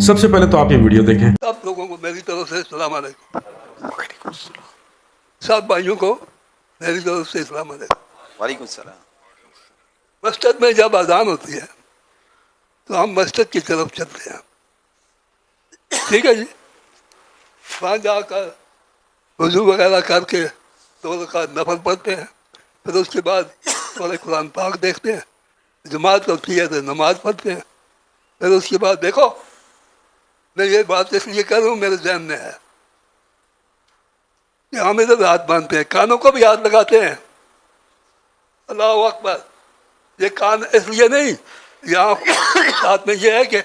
سب سے پہلے تو آپ یہ ویڈیو دیکھیں. سب لوگوں کو میری طرف سے السلام علیکم. سب بھائیوں کو میری طرف سے السلام علیکم. وعلیکم السلام. مسجد میں جب اذان ہوتی ہے تو ہم مسجد کی طرف چلتے ہیں. ٹھیک ہے جی. وہاں جا کر وضو وغیرہ کر کے 2 رکعت نفل پڑھتے ہیں. پھر اس کے بعد تھوڑے قرآن پاک دیکھتے ہیں. جماعت ہوتی ہے تو نماز پڑھتے ہیں. پھر اس کے بعد دیکھو میں یہ بات اس لیے کر رہا ہوں میرے ذہن میں ہے کہ ہم ادھر ہاتھ باندھتے ہیں, کانوں کو بھی ہاتھ لگاتے ہیں. اللہ اکبر. یہ کان اس لیے نہیں, یہاں ساتھ میں یہ ہے کہ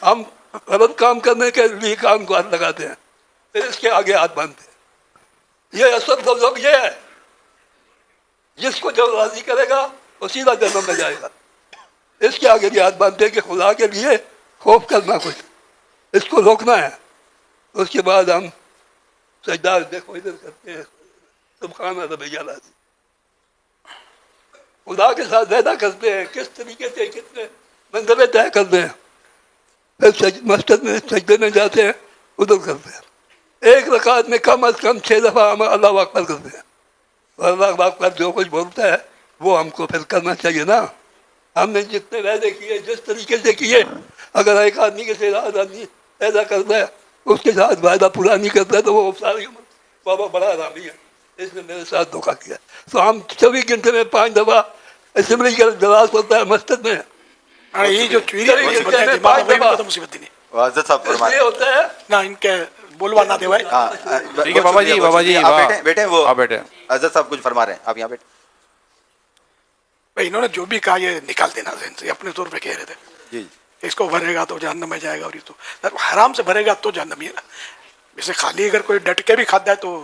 ہم غلط کام کرنے کے لیے کان کو ہاتھ لگاتے ہیں, پھر اس کے آگے ہاتھ باندھتے ہیں. یہ اصل سبق یہ ہے, جس کو جو راضی کرے گا وہ سیدھا جنت میں جائے گا. اس کے آگے بھی ہاتھ باندھتے ہیں کہ خدا کے لیے خوف کرنا کچھ, اس کو روکنا ہے. اس کے بعد ہم سجدہ دیکھو ادھر کرتے ہیں, سبحان ربی العظیم. خدا کے ساتھ وعدہ کرتے ہیں کس طریقے سے کتنے منزلیں طے کرتے ہیں. پھر مسجد میں سجدے میں جاتے ہیں, ادھر کرتے ہیں. 1 رکعت میں کم از کم 6 دفعہ ہم اللہ اکبر کرتے ہیں. اور اللہ اکبر جو کچھ بولتا ہے وہ ہم کو پھر کرنا چاہیے نا. ہم نے جتنے وعدے کیے جس طریقے سے کیے, اگر ایک آدمی کے ساتھ آدمی ایسا کرتا ہے اس کے ساتھ وعدہ پورا نہیں کرتا ہے تو وہ ساری عمر بابا بڑا آرامی ہے, اس نے میرے ساتھ دھوکہ کیا. تو ہم 24 گھنٹے میں 5 دفعہ اسمبلی کا جلاس پڑتا ہے مسجد میں. یہ جو مصیبت حضرت صاحب فرمائیں ہوتا ہے نہ ان کے بولوا نہ دے بھائی. ٹھیک ہے بابا جی بیٹھے وہ بیٹھے حضرت صاحب کچھ فرما رہے ہیں, آپ یہاں بیٹھے. بھائی انہوں نے جو بھی کہا یہ نکال دینا ذہن سے, اپنے طور پہ کہہ رہے تھے. جی اس کو بھرے گا تو جہنم میں جائے گا, اور یہ تو حرام سے بھرے گا تو جہنم ہی ہے نا. اسے خالی اگر کوئی ڈٹ کے بھی کھاتا ہے تو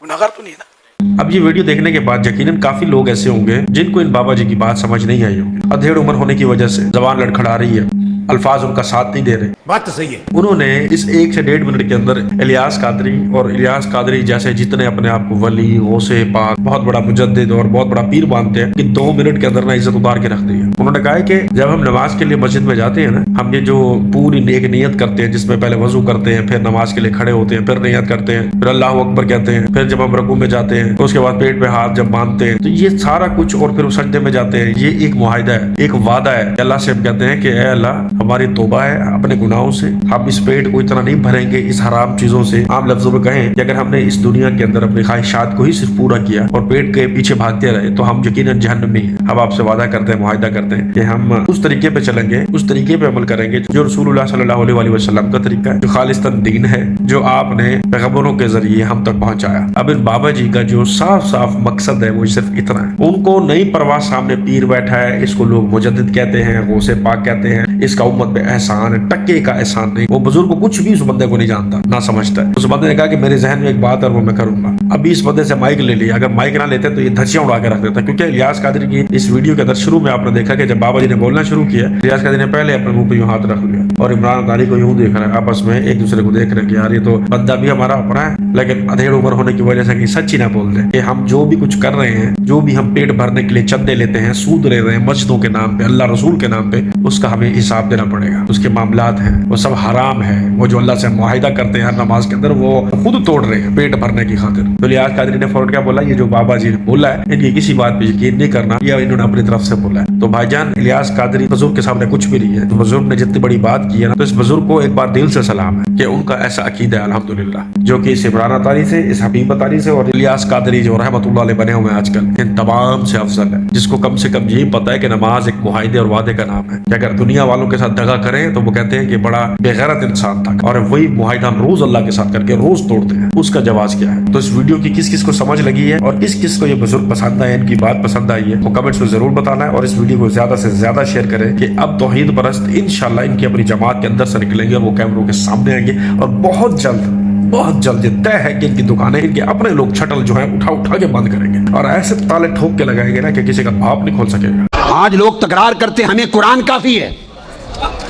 گناہگار تو نہیں ہے نا. اب یہ ویڈیو دیکھنے کے بعد یقیناً کافی لوگ ایسے ہوں گے جن کو ان بابا جی کی بات سمجھ نہیں آئی ہوگی. ادھیڑ عمر ہونے کی وجہ سے زبان لڑکھڑا رہی ہے, الفاظ ان کا ساتھ نہیں دے رہے. بات تو صحیح ہے. انہوں نے اس 1 سے 1.5 منٹ کے اندر الیاس قادری اور الیاس قادری جیسے جتنے اپنے آپ کو ولی, غوث پاک, بہت بڑا مجدد اور بہت بڑا پیر مانتے ہیں, کہ 2 منٹ کے اندر نہ عزت اتار کے رکھ دی ہے. انہوں نے کہا ہے کہ جب ہم نماز کے لیے مسجد میں جاتے ہیں نا, ہم یہ جو پوری نیک نیت کرتے ہیں جس میں پہلے وضو کرتے ہیں, پھر نماز کے لیے کھڑے ہوتے ہیں, پھر نیت کرتے ہیں, پھر اللہ اکبر کہتے ہیں, پھر جب ہم رکوع میں جاتے ہیں تو اس کے بعد پیٹ پہ ہاتھ جب باندھتے ہیں, تو یہ سارا کچھ, اور پھر سجدے میں جاتے ہیں, یہ ایک معاہدہ ہے, ایک وعدہ ہے. اللہ سے ہم کہتے ہیں کہ اے اللہ ہماری توبہ ہے اپنے گناہوں سے, ہم اس پیٹ کو اتنا نہیں بھریں گے اس حرام چیزوں سے. عام لفظوں میں کہیں کہ اگر ہم نے اس دنیا کے اندر اپنی خواہشات کو ہی صرف پورا کیا اور پیٹ کے پیچھے بھاگتے رہے تو ہم یقیناً جہنم میں ہیں. ہم آپ سے وعدہ کرتے ہیں, معاہدہ کرتے ہیں کہ ہم اس طریقے پہ چلیں گے, اس طریقے پہ عمل کریں گے جو رسول اللہ صلی اللہ علیہ وسلم کا طریقہ ہے, جو خالصتاً دین ہے, جو آپ نے پیغمبروں کے ذریعے ہم تک پہنچایا. اب ان بابا جی کا جو صاف صاف مقصد ہے وہ صرف اتنا ہے. ان کو نئی پرواہ سامنے پیر بیٹھا ہے, اس کو لوگ مجدد کہتے ہیں, غوث پاک کہتے ہیں, اس کا امت پہ احسان ہے, ٹکے کا احسان نہیں. وہ بزرگ کو کچھ بھی اس بندے کو نہیں جانتا, نہ سمجھتا ہے. اس بندے نے کہا کہ میرے ذہن میں ایک بات ہے اور وہ میں کروں گا. ابھی اس بندے سے مائک لے لیا, اگر مائک نہ لیتے تو یہ دھچیاں اڑا کے رکھ دیتا. کیونکہ الیاس قادری کی اس ویڈیو کے اندر شروع میں آپ نے دیکھا کہ جب بابا جی نے بولنا شروع کیا, الیاس قادری نے پہلے اپنے منہ پہ یوں ہاتھ رکھ لیا اور عمران اطاری کو یوں دیکھ رہا ہے, آپس میں ایک دوسرے کو دیکھ رہے ہیں کہ یار یہ تو بندہ بھی ہمارا اپنا ہے, لیکن ادھیڑ عمر ہونے کی وجہ سے کہ سچ ہی نہ بول دیں کہ ہم جو بھی کچھ کر رہے ہیں, جو بھی ہم پیٹ بھرنے کے لیے چندے لیتے ہیں, سود لے رہے ہیں مسجدوں کے نام پہ, اللہ رسول کے نام پہ, اس کا ہمیں حساب دینا پڑے گا. اس کے معاملات ہیں وہ سب حرام ہے. وہ جو اللہ سے معاہدہ کرتے ہیں ہر نماز کے اندر وہ خود توڑ رہے ہیں پیٹ بھرنے کی خاطر. تو الیاس قادری نے فوراً کیا بولا, یہ جو بابا جی نے بولا ہے ان کی کسی بات پہ یقین نہیں کرنا, یا انہوں نے اپنی طرف سے بولا ہے. تو بھائی جان الیاس قادری بزرگ کے سامنے کچھ بھی نہیں ہے. تو بزرگ نے جتنی بڑی بات کی ہے نا, تو اس بزرگ کو ایک بار دل سے سلام ہے کہ ان کا ایسا عقیدہ ہے الحمدللہ, جو کہ اس عمران اطاری سے, اس حبیب اطاری سے اور الیاس قادری جو رحمۃ اللہ علیہ بنے ہوئے ہیں آج کل, ان تمام سے افضل ہے. جس کو کم سے کم یہی پتا ہے کہ نماز ایک معاہدے اور وعدے کا نام ہے, کہ اگر دنیا والوں کے ساتھ دغا کریں تو وہ کہتے ہیں کہ بڑا بے غیرت انسان تھا, اور وہی معاہدہ ہم روز اللہ کے ساتھ کر کے روز توڑتے ہیں. اس کا جواز کیا ہے؟ تو اس ویڈیو کی کس کس کو سمجھ لگی ہے اور کس کس کو یہ بزرگ پسند آئے, ان کی بات پسند آئی ہے, وہ کمنٹس میں ضرور بتانا ہے. اور اس ویڈیو کو زیادہ سے زیادہ شیئر کریں کہ اب توحید پرست انشاءاللہ ان کی اپنی جماعت کے اندر سے نکلیں گے اور وہ کیمروں کے سامنے آئیں گے, اور بہت جلد یہ طے ہے کہ ان کی دکانیں, ان کے اپنے لوگ چھٹل جو ہیں اٹھا کے بند کریں گے, اور ایسے تالے ٹھوک کے لگائیں گے نا کہ کسی کا باپ نہیں کھول سکے گا. آج لوگ تکرار کرتے ہمیں قرآن کافی ہے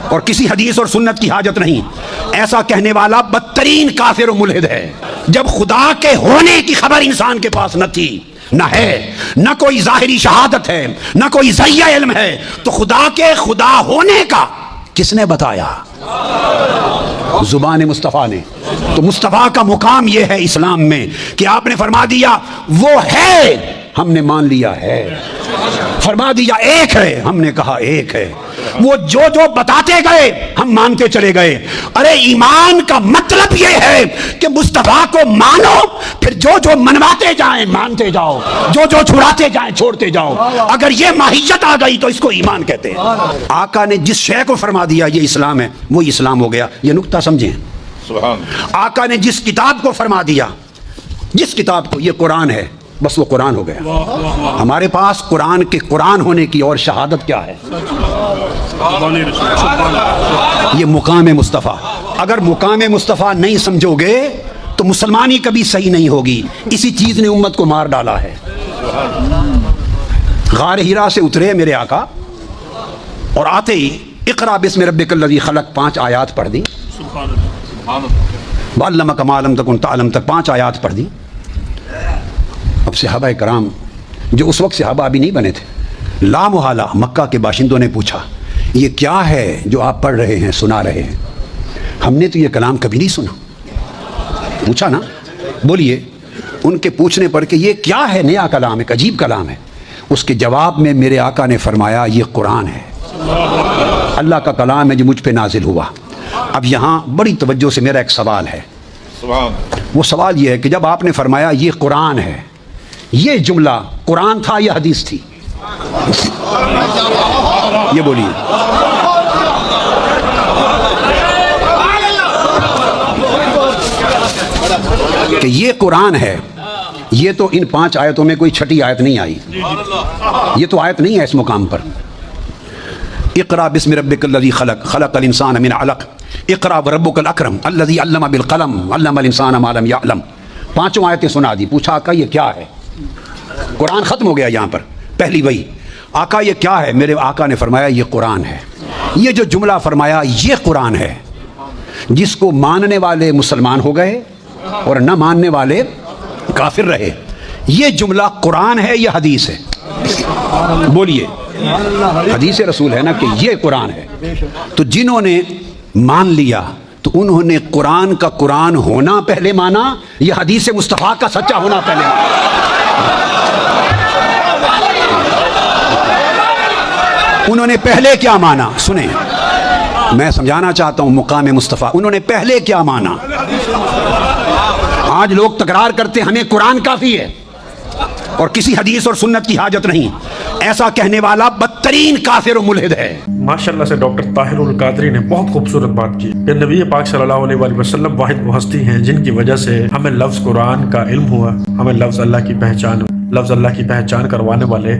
اور کسی حدیث اور سنت کی حاجت نہیں. ایسا کہنے والا بدترین کافر و ملحد ہے. جب خدا کے ہونے کی خبر انسان کے پاس نہ تھی, نہ ہے, نہ کوئی ظاہری شہادت ہے, نہ کوئی ذریعہ علم ہے, تو خدا کے خدا ہونے کا کس نے بتایا؟ زبان مصطفیٰ نے. تو مصطفیٰ کا مقام یہ ہے اسلام میں کہ آپ نے فرما دیا وہ ہے, ہم نے مان لیا ہے. فرما دیا ایک ہے, ہم نے کہا ایک ہے. وہ جو بتاتے گئے ہم مانتے چلے گئے. ارے ایمان کا مطلب یہ ہے کہ مصطفیٰ کو مانو, پھر جو منواتے جائیں مانتے جاؤ, جو چھڑاتے جائیں چھوڑتے جاؤ. اگر یہ ماہیت آ گئی تو اس کو ایمان کہتے ہیں. آقا نے جس شے کو فرما دیا یہ اسلام ہے, وہی اسلام ہو گیا. یہ نقطہ سمجھیں. آقا نے جس کتاب کو فرما دیا, جس کتاب کو, یہ قرآن ہے, بس وہ قرآن ہو گیا. ہمارے پاس قرآن کے قرآن ہونے کی اور شہادت کیا ہے؟ یہ مقام مصطفیٰ. اگر مقام مصطفیٰ نہیں سمجھو گے تو مسلمانی کبھی صحیح نہیں ہوگی. اسی چیز نے امت کو مار ڈالا ہے. غار ہیرا سے اترے میرے آقا اور آتے ہی اقرا بسم ربک الذی خلق 5 آیات پڑھ دی. وعلمک ما لم تکن تعلم تک 5 آیات پڑھ دی. اب صحابہ کرام جو اس وقت صحابہ ابھی نہیں بنے تھے, لا محالہ مکہ کے باشندوں نے پوچھا یہ کیا ہے جو آپ پڑھ رہے ہیں, سنا رہے ہیں؟ ہم نے تو یہ کلام کبھی نہیں سنا. پوچھا نا, بولیے. ان کے پوچھنے پر کہ یہ کیا ہے, نیا کلام ہے, عجیب کلام ہے. اس کے جواب میں میرے آقا نے فرمایا یہ قرآن ہے, اللہ کا کلام ہے جو مجھ پہ نازل ہوا. اب یہاں بڑی توجہ سے میرا ایک سوال ہے. وہ سوال یہ ہے کہ جب آپ نے فرمایا یہ قرآن ہے, یہ جملہ قرآن تھا یا حدیث تھی؟ یہ بولیے. کہ یہ قرآن ہے, یہ تو ان 5 آیتوں میں کوئی چھٹی آیت نہیں آئی. یہ تو آیت نہیں ہے اس مقام پر. اقرا بسم ربک الذی خلق خلق الانسان من علق اقرا وربک الاکرم الذی علم بالقلم علم الانسان ما لم یعلم. 5 آیتیں سنا دی. پوچھا آقا یہ کیا ہے؟ قرآن ختم ہو گیا یہاں پر. پہلی وہی, آقا یہ کیا ہے؟ میرے آقا نے فرمایا یہ قرآن ہے. یہ جو جملہ فرمایا یہ قرآن ہے, جس کو ماننے والے مسلمان ہو گئے اور نہ ماننے والے کافر رہے. یہ جملہ قرآن ہے یا حدیث ہے؟ بولیے. حدیث رسول ہے نا کہ یہ قرآن ہے. تو جنہوں نے مان لیا تو انہوں نے قرآن کا قرآن ہونا پہلے مانا یا حدیث مصطفیٰ کا سچا ہونا پہلے مانا؟ انہوں نے پہلے کیا مانا؟ سنیں, میں سمجھانا چاہتا ہوں مقام مصطفیٰ. انہوں نے پہلے کیا مانا؟ آج لوگ تکرار کرتے ہمیں قرآن کافی ہے اور کسی حدیث اور سنت کی حاجت نہیں. ایسا کہنے والا بدترین کافر و ملحد ہے. ماشاءاللہ سے ڈاکٹر طاہر القادری نے بہت خوبصورت بات کی کہ نبی پاک صلی اللہ علیہ وآلہ وسلم واحد وہ ہستی ہیں جن کی وجہ سے ہمیں لفظ قرآن کا علم ہوا, ہمیں لفظ اللہ کی پہچان کروانے والے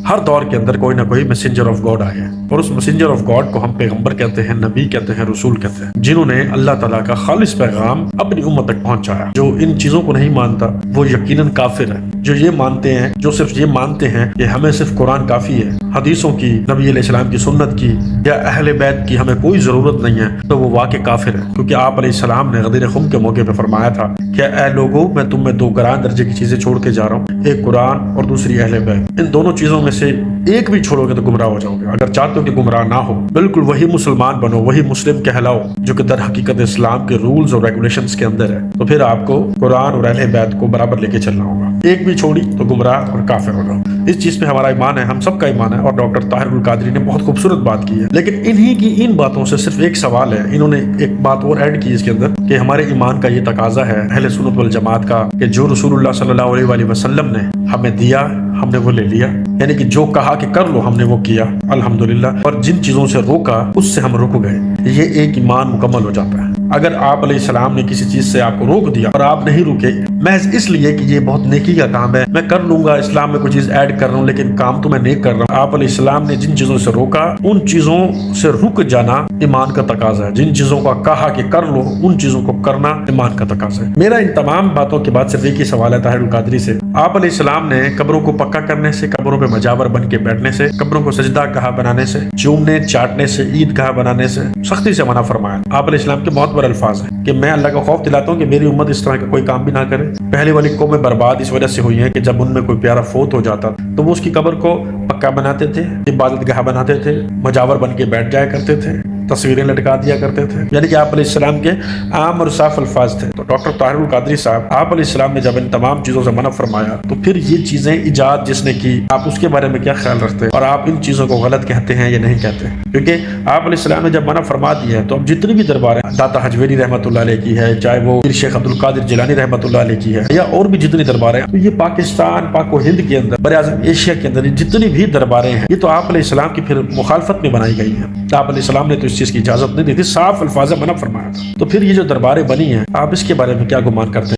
ہر دور کے اندر کوئی نہ کوئی میسنجر آف گاڈ آئے ہیں, اور اس میسنجر آف گاڈ کو ہم پیغمبر کہتے ہیں, نبی کہتے ہیں, رسول کہتے ہیں, جنہوں نے اللہ تعالیٰ کا خالص پیغام اپنی امت تک پہنچایا. جو ان چیزوں کو نہیں مانتا وہ یقیناً کافر ہے. جو یہ مانتے ہیں, جو صرف یہ مانتے ہیں کہ ہمیں صرف قرآن کافی ہے, حدیثوں کی, نبی علیہ السلام کی سنت کی یا اہل بیت کی ہمیں کوئی ضرورت نہیں ہے, تو وہ واقع کافر ہے. کیونکہ آپ علیہ السلام نے غدیر خم کے موقع پہ فرمایا تھا کہ اے لوگوں, میں تم میں 2 گران درجے کی چیزیں چھوڑ کے جا رہا ہوں, ایک قرآن اور دوسری اہل بیت. ان دونوں چیزوں میں سے ایک بھی چھوڑو گے تو گمراہ ہو جاؤ گے. اگر چاہتے ہو کہ گمراہ نہ ہو, بالکل وہی مسلمان بنو, وہی مسلم کہلاؤ جو کہ در حقیقت اسلام کے رولز اور ریگولیشنز کے اندر ہے, تو پھر آپ کو قرآن اور اہل بیت کو برابر لے کے چلنا ہوگا. ایک بھی چھوڑی تو گمراہ اور کافر ہو جاؤ. اس چیز پہ ہمارا ایمان ہے, ہم سب کا ایمان ہے, اور ڈاکٹر طاہر القادری نے بہت خوبصورت بات کی ہے. لیکن انہی کی ان باتوں سے صرف ایک سوال ہے, انہوں نے ایک بات اور ایڈ کی اس کے اندر کہ ہمارے ایمان کا یہ تقاضا ہے اہل سنت والجماعت کا کہ جو رسول اللہ صلی اللہ علیہ وآلہ وسلم نے ہمیں دیا ہم نے وہ لے لیا, یعنی کہ جو کہا کہ کر لو ہم نے وہ کیا الحمدللہ, اور جن چیزوں سے روکا اس سے ہم رک گئے. یہ ایک ایمان مکمل ہو جاتا ہے. اگر آپ علیہ السلام نے کسی چیز سے آپ کو روک دیا اور آپ نہیں رکے محض اس لیے کہ یہ بہت نیکی کا کام ہے, میں کر لوں گا, اسلام میں کوئی چیز ایڈ کر رہا ہوں لیکن کام تو میں نیک کر رہا ہوں, آپ علیہ السلام نے جن چیزوں سے روکا ان چیزوں سے رک جانا ایمان کا تقاضا ہے. جن چیزوں کا کہا کہ کر لو ان چیزوں کو کرنا ایمان کا تقاضا ہے. میرا ان تمام باتوں کے بعد صرف ایک ہی سوال ہے طاہر القادری سے. آپ علیہ السلام نے قبروں کو پکا کرنے سے, قبروں پہ مجاور بن کے بیٹھنے سے, قبروں کو سجدہ گاہ بنانے سے, چومنے چاٹنے سے, عید گاہ بنانے سے سختی سے منع فرمایا. آپ علیہ السلام کے بہت بڑے الفاظ ہیں کہ میں اللہ کا خوف دلاتا ہوں کہ میری امت اس طرح کا کوئی کام بھی نہ کرے. پہلے والی قومیں برباد اس وجہ سے ہوئی ہیں کہ جب ان میں کوئی پیارا فوت ہو جاتا تو وہ اس کی قبر کو پکا بناتے تھے, عبادت گاہ بناتے تھے, مجاور بن کے بیٹھ جایا کرتے تھے, تصویریں لٹکا دیا کرتے تھے، یعنی کہ آپ علیہ السلام کے عام اور صاف الفاظ تھے۔ تو ڈاکٹر طاہر القادری صاحب، آپ علیہ السلام نے جب ان تمام چیزوں سے منع فرمایا تو پھر یہ چیزیں ایجاد جس نے کی، آپ اس کے بارے میں کیا خیال رکھتے ہیں اور آپ ان چیزوں کو غلط کہتے ہیں یا نہیں کہتے ہیں؟ کیونکہ آپ علیہ السلام نے جب منع فرما دی ہے تو اب جتنی بھی درباریں داتا حجویری رحمۃ اللہ علیہ کی ہے، چاہے وہ پیر شیخ عبد القادر جیلانی رحمۃ اللہ علیہ کی ہے، یا اور بھی جتنی درباریں، تو یہ پاکستان، پاک و ہند کے اندر، بر اعظم ایشیا کے اندر جتنی بھی درباریں ہیں، یہ تو آپ علیہ السلام کی پھر مخالفت میں بنائی گئی ہیں۔ آپ علیہ السلام نے تو اس چیز کی اجازت نہیں دی تھی، صاف الفاظ منع فرمایا تھا۔ تو پھر یہ جو درباریں بنی ہیں، آپ اس کے بارے میں کیا گمان کرتے ہیں؟